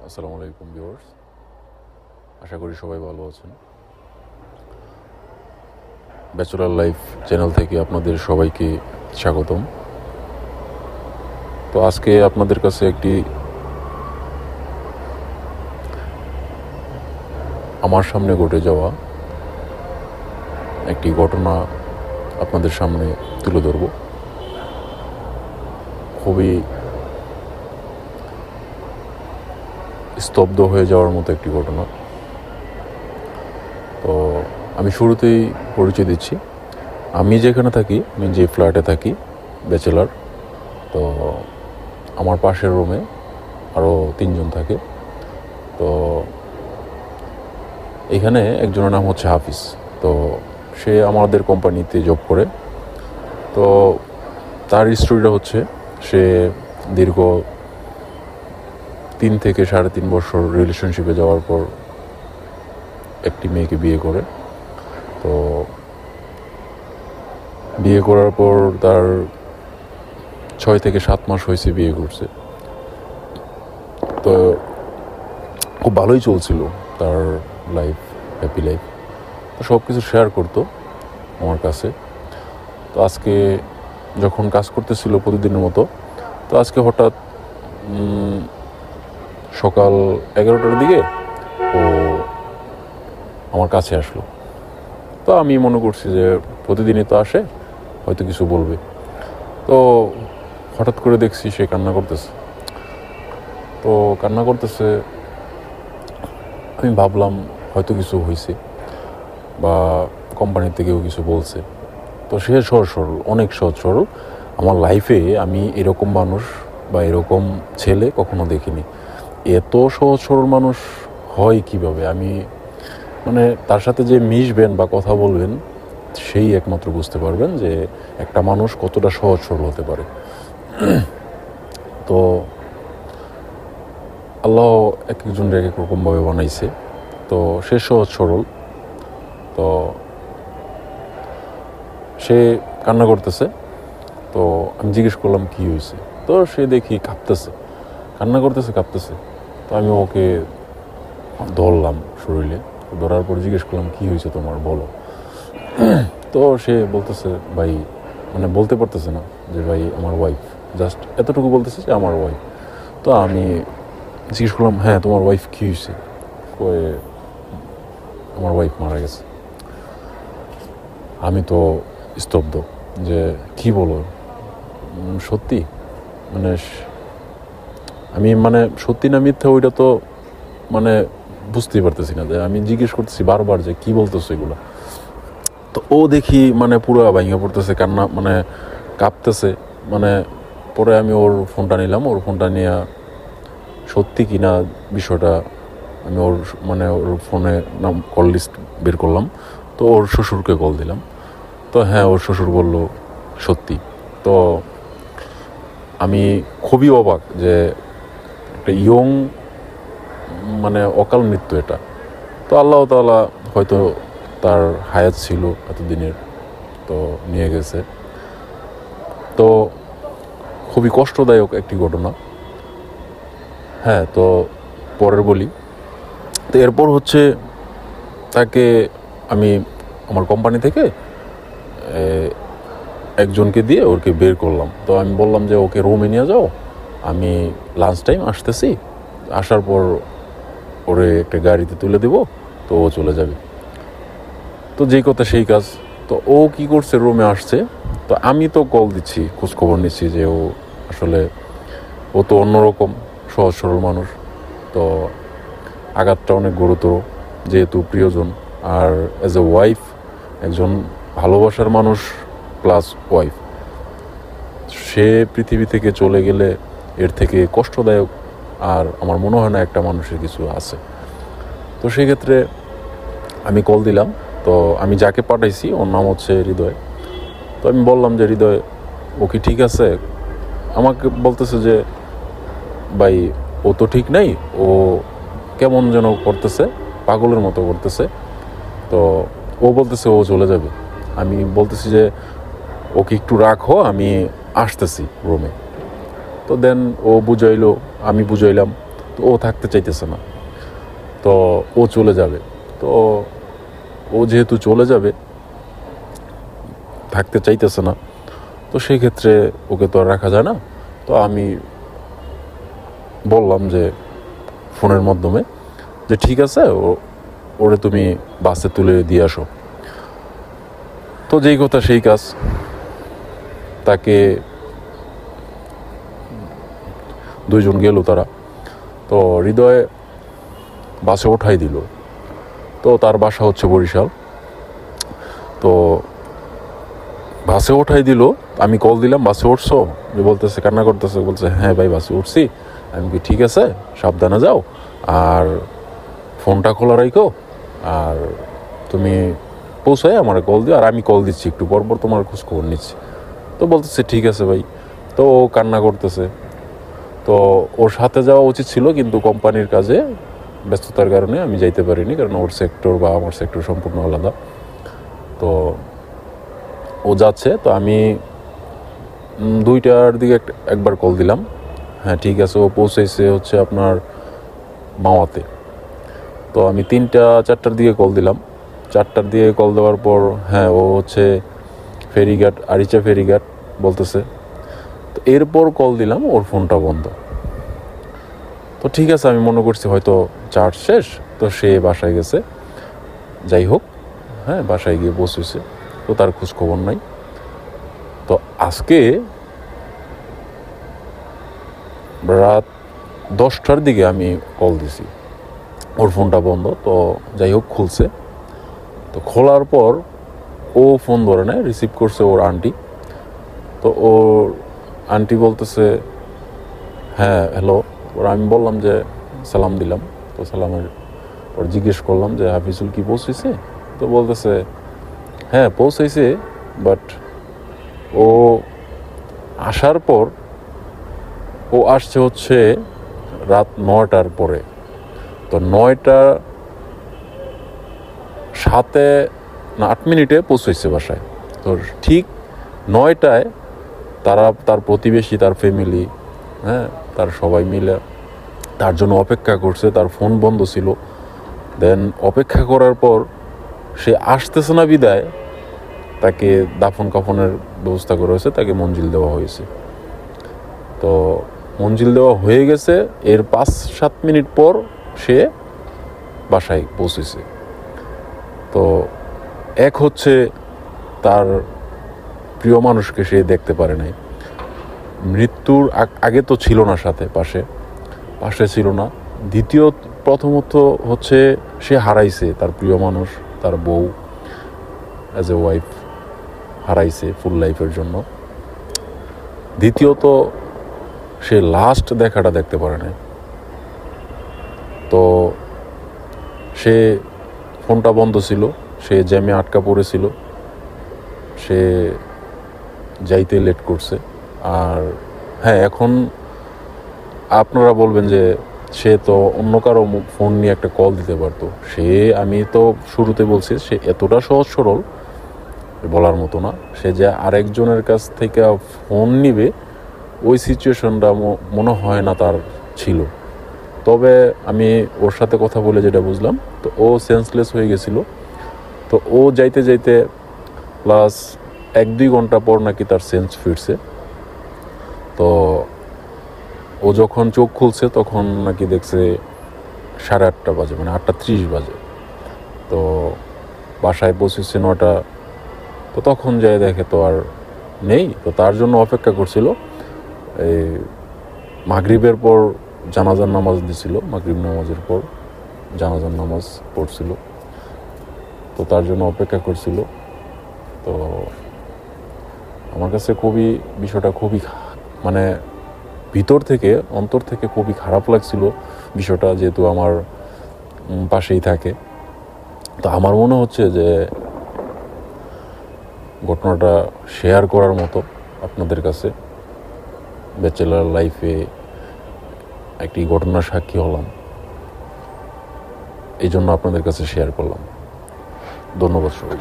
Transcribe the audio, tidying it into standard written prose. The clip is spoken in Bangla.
আসসালামু আলাইকুম ভিউয়ার্স, আশা করি সবাই ভালো আছেন। ব্যাচেলর লাইফ চ্যানেল থেকে আপনাদের সবাইকে স্বাগতম। তো আজকে আপনাদের কাছে একটি আমার সামনে ঘটে যাওয়া একটি ঘটনা আপনাদের সামনে তুলে ধরব। খুবই স্তব্ধ হয়ে যাওয়ার মতো একটি ঘটনা। তো আমি শুরুতেই পরিচয় দিচ্ছি। আমি যেখানে থাকি, আমি যে ফ্ল্যাটে থাকি, ব্যাচেলার, তো আমার পাশের রুমে আরও 3জন থাকে। তো এখানে একজনের নাম হচ্ছে হাফিজ। তো সে আমাদের কোম্পানিতে জব করে। তো তার স্টোরিটা হচ্ছে, সে দীর্ঘ 3 থেকে 3.5 বছর রিলেশনশিপে যাওয়ার পর একটি মেয়েকে বিয়ে করে। তো বিয়ে করার পর তার 6 থেকে 7 মাস হয়েছে বিয়ে করছে। তো খুব ভালোই চলছিল তার লাইফ, হ্যাপি লাইফ। তো সব কিছু শেয়ার করতো আমার কাছে। তো আজকে যখন কাজ করতেছিল প্রতিদিনের মতো, তো আজকে হঠাৎ সকাল 11টার দিকে ও আমার কাছে আসলো। তো আমি মনে করছি যে প্রতিদিনই তো আসে, হয়তো কিছু বলবে। তো হঠাৎ করে দেখছি সে কান্না করতেছে। তো কান্না করতেছে, আমি ভাবলাম হয়তো কিছু হয়েছে বা কোম্পানি থেকেও কিছু বলছে। তো সে সহজ সরল, অনেক সহজ সরল। আমার লাইফে আমি এরকম মানুষ বা এরকম ছেলে কখনো দেখিনি। এত সহজ সরল মানুষ হয় কিভাবে? আমি তার সাথে যে মিশবেন বা কথা বলবেন, সেই একমাত্র বুঝতে পারবেন যে একটা মানুষ কতটা সহজ সরল হতে পারে। তো আল্লাহ এক একজনের এক এক রকমভাবে বানাইছে। তো সে সহজ সরল। তো সে কান্না করতেছে। তো আমি জিজ্ঞেস করলাম কী হয়েছে। তো সে দেখি কাঁপতেছে, কান্না করতেছে, কাঁপতেছে। তো আমি ওকে ধরলাম শরীরে। ধরার পর জিজ্ঞেস করলাম কী হয়েছে তোমার, বলো। তো সে বলতেছে, ভাই, বলতে পারতেছে না যে ভাই আমার ওয়াইফ, জাস্ট এতটুকু বলতেছে যে আমার ওয়াইফ। তো আমি জিজ্ঞেস করলাম, হ্যাঁ তোমার ওয়াইফ কী হয়েছে? কয়ে আমার ওয়াইফ মারা গেছে। আমি তো স্তব্ধ যে কি বলো, সত্যি? আমি সত্যি না মিথ্যা, ওইটা তো বুঝতেই পারতেছি না। যে আমি জিজ্ঞেস করতেছি বারবার যে কি বলতেছো এগুলো। তো ও দেখি পুরো ভাঙিয়ে পড়তেছে, কান্না কাঁপতেছে। পরে আমি ওর ফোনটা নিলাম। ওর ফোনটা নিয়ে সত্যি কিনা বিষয়টা আমি ওর ফোনে কল লিস্ট বের করলাম। তো ওর শ্বশুরকে কল দিলাম। তো হ্যাঁ, ওর শ্বশুর বলল সত্যি। তো আমি খুবই অবাক যে একটা ইয়ং অকাল মৃত্যু এটা। তো আল্লাহ তাআলা হয়তো তার হায়াত ছিল এতদিনের, তো নিয়ে গেছে। তো খুবই কষ্টদায়ক একটি ঘটনা। হ্যাঁ, তো পরের বলি। তো এরপর হচ্ছে তাকে আমি আমার কোম্পানি থেকে একজনকে দিয়ে ওকে বের করলাম। তো আমি বললাম যে ওকে রুমে নিয়ে যাও, আমি লাঞ্চ টাইম আসতেছি, আসার পর ওরে একটা গাড়িতে তুলে দেবো, তো ও চলে যাবে। তো যেই কথা সেই কাজ। তো ও কি করছে, রুমে আসছে। তো আমি তো কল দিচ্ছি, খোঁজখবর নিচ্ছি যে ও তো অন্যরকম সহজ সরল মানুষ। তো আঘাতটা অনেক গুরুতর, যেহেতু প্রিয়জন আর অ্যাজ এ ওয়াইফ, একজন ভালোবাসার মানুষ প্লাস ওয়াইফ, সে পৃথিবী থেকে চলে গেলে এর থেকে কষ্টদায়ক আর আমার মনে হয় না একটা মানুষের কিছু আছে। তো সেক্ষেত্রে আমি কল দিলাম। তো আমি যাকে পাঠাইছি ওর নাম হচ্ছে হৃদয়। তো আমি বললাম যে হৃদয়, ও কি ঠিক আছে? আমাকে বলতেছে যে ভাই, ও তো ঠিক নাই, ও কেমন যেন করতেছে, পাগলের মতো করতেছে। তো ও বলতেছে ও চলে যাবে। আমি বলতেছি যে ওকে একটু রাখো, আমি আসতেছি রুমে। তো দেন ও বুঝাইলো, আমি বুঝাইলাম। তো ও থাকতে চাইতেছে না, তো ও চলে যাবে। তো ও যেহেতু চলে যাবে, থাকতে চাইতেছে না, তো সেই ক্ষেত্রে ওকে তো আর রাখা যায় না। তো আমি বললাম যে ফোনের মাধ্যমে যে ঠিক আছে, ওরে তুমি বাসে তুলে দিয়ে আসো। তো যেই কথা সেই কাজ, তাকে দুইজন গেল তারা, তো হৃদয় বাসে ওঠাই দিল। তো তার বাসা হচ্ছে বরিশাল। তো বাসে ওঠাই দিল, আমি কল দিলাম বাসে উঠছো, যে বলতেছে, কান্না করতেছে, বলছে হ্যাঁ ভাই বাসে উঠছি। আমি কি ঠিক আছে, সাবধানে যাও, আর ফোনটা খোলা রাখো, আর তুমি পৌঁছায় আমার কল দিও, আর আমি কল দিচ্ছি একটু পর পর, তোমার খোঁজ খবর নিচ্ছি। তো বলতেছে ঠিক আছে ভাই। তো ও কান্না করতেছে। তো ওর সাথে যাওয়া উচিত ছিল, কিন্তু কোম্পানির কাজে ব্যস্ততার কারণে আমি যাইতে পারিনি, কারণ ওর সেক্টর বা আমার সেক্টর সম্পূর্ণ আলাদা। তো ও যাচ্ছে, তো আমি 2টার দিকে একবার কল দিলাম, হ্যাঁ ঠিক আছে। ও পৌঁছেছে হচ্ছে আপনার মাওয়াতে। তো আমি 3টা-4টার দিকে কল দিলাম। 4টার দিকে কল দেওয়ার পর হ্যাঁ ও হচ্ছে ফেরিঘাট, আরিচা ফেরিঘাট বলতেছে। তো এরপর কল দিলাম, ওর ফোনটা বন্ধ। তো ঠিক আছে, আমি মনে করছি হয়তো চার্জ শেষ, তো সে বাসায় গেছে। যাই হোক, হ্যাঁ বাসায় গিয়ে বসেছে, তো তার খোঁজ খবর নাই। তো আজকে রাত 10টার দিকে আমি কল দিছি, ওর ফোনটা বন্ধ। তো যাই হোক খুলছে, তো খোলার পর ও ফোন ধরে নেয়, রিসিভ করছে ওর আন্টি। তো ওর আন্টি বলতেছে হ্যাঁ হ্যালো। ওর আমি বললাম যে সালাম দিলাম। তো সালামের পর জিজ্ঞেস করলাম যে হাফিজুল কি পৌঁছেছে? তো বলতেছে হ্যাঁ পৌঁছেছে, বাট ও আসার পর ও আসছে হচ্ছে রাত 9টার পরে। তো 9টা 7 মিনিটে পৌঁছেছে বাসায়। তো ঠিক 9টায় তার প্রতিবেশী, তার ফ্যামিলি, হ্যাঁ তার সবাই মিলে তার জন্য অপেক্ষা করছে। তার ফোন বন্ধ ছিল। দেন অপেক্ষা করার পর সে আসতেছে না বিদায় তাকে দাফন কাফনের ব্যবস্থা করা হয়েছে, তাকে মঞ্জিল দেওয়া হয়েছে। তো মঞ্জিল দেওয়া হয়ে গেছে, এর 5-7 মিনিট পর সে বাসায় পৌঁছেছে। তো এক হচ্ছে তার প্রিয় মানুষকে সে দেখতে পারে নাই, মৃত্যুর আগে তো ছিল না, সাথে পাশে ছিল না। প্রথমত হচ্ছে সে হারাইছে তার প্রিয় মানুষ, তার বউ, অ্যাজ এ ওয়াইফ হারাইছে ফুল লাইফের জন্য। দ্বিতীয়ত সে লাস্ট দেখাটা দেখতে পারে নাই। তো সে ফোনটা বন্ধ ছিল, সে জ্যামে আটকা পড়েছিল, সে যাইতে লেট করছে। আর হ্যাঁ এখন আপনারা বলবেন যে সে তো অন্য কারো ফোন নিয়ে একটা কল দিতে পারতো। আমি তো শুরুতে বলছি সে এতটা সহজ সরল বলার মতো না। সে যে আরেকজনের কাছ থেকে ফোন নিবে ওই সিচুয়েশনটা মনে হয় না তার ছিল। তবে আমি ওর সাথে কথা বলে যেটা বুঝলাম, তো ও সেন্সলেস হয়ে গেছিল। তো ও যাইতে যাইতে প্লাস 1-2 ঘন্টা পর নাকি তার সেন্স ফিরছে। তো ও যখন চোখ খুলছে তখন নাকি দেখছে 8:30 বাজে, মানে 8:30 বাজে। তো বাসায় পৌঁছেছে 9টা। তো তখন যাই দেখে তো আর নেই। তো তার জন্য অপেক্ষা করছিল। এই মাগরিবের পর জানাজার নামাজ দিছিল, মাগরিব নামাজের পর জানাজার নামাজ পড়ছিল। তো তার জন্য অপেক্ষা করছিল। তো আমার কাছে বিষয়টা খুবই মানে ভিতর থেকে, অন্তর থেকে খুবই খারাপ লাগছিল বিষয়টা, যেহেতু আমার পাশেই থাকে। তো আমার মনে হচ্ছে যে ঘটনাটা শেয়ার করার মতো আপনাদের কাছে। ব্যাচেলার লাইফে একটি ঘটনার সাক্ষী হলাম, এই জন্য আপনাদের কাছে শেয়ার করলাম। ধন্যবাদ সবাই।